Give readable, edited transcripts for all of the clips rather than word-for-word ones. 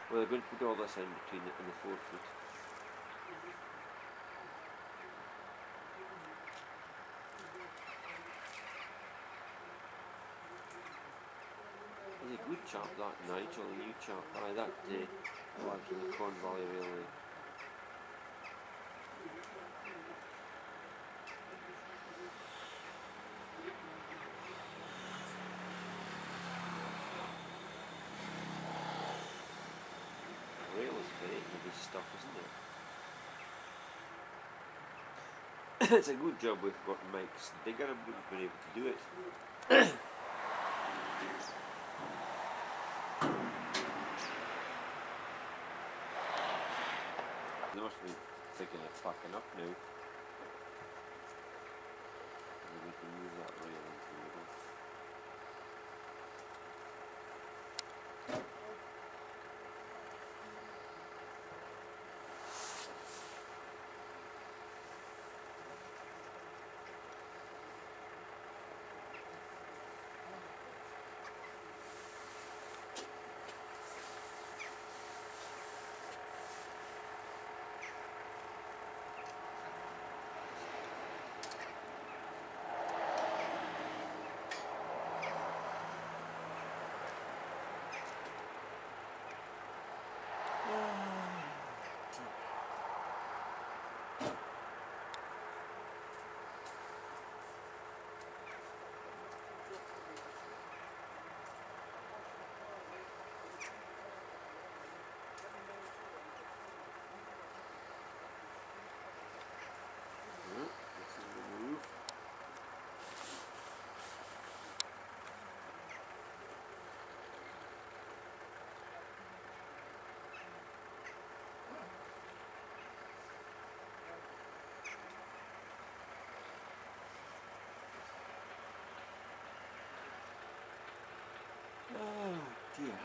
Well, they're going to put all this in between it and the 4 foot. He's a good chap, that Nigel, the new chap. Aye, that lad from the Corn Valley Railway. Rail is great with this stuff, isn't it? It's a good job we've got Mike's digger and we've been able to do it. They must be thinking of packing up now. And we can move that rail into the middle. Oh dear.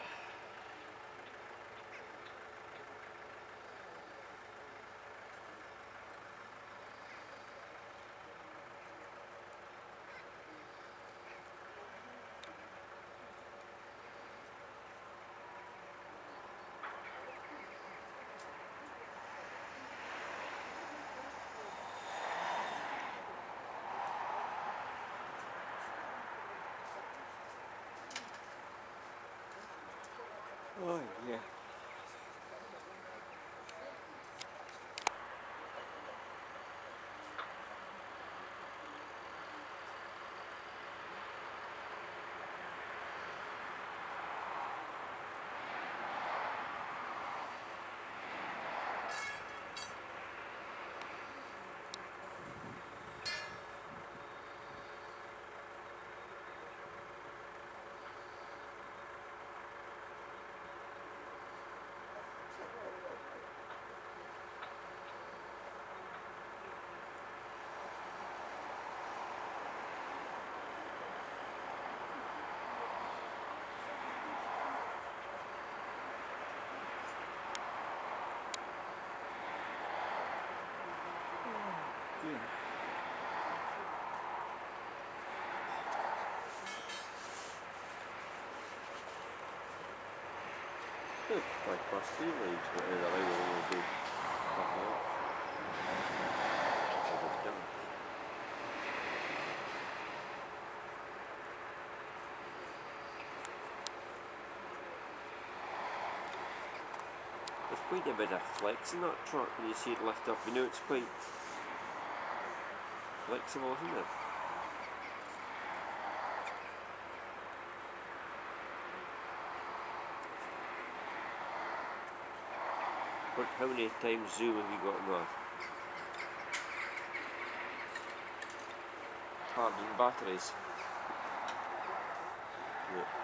Oh yeah. Like past 3 leaves, but the line will be back out. There's quite a bit of flex in that truck when you see it lift up. You know it's quite flexible, isn't it? How many times zoom have you got in that? Hardened batteries. Yeah.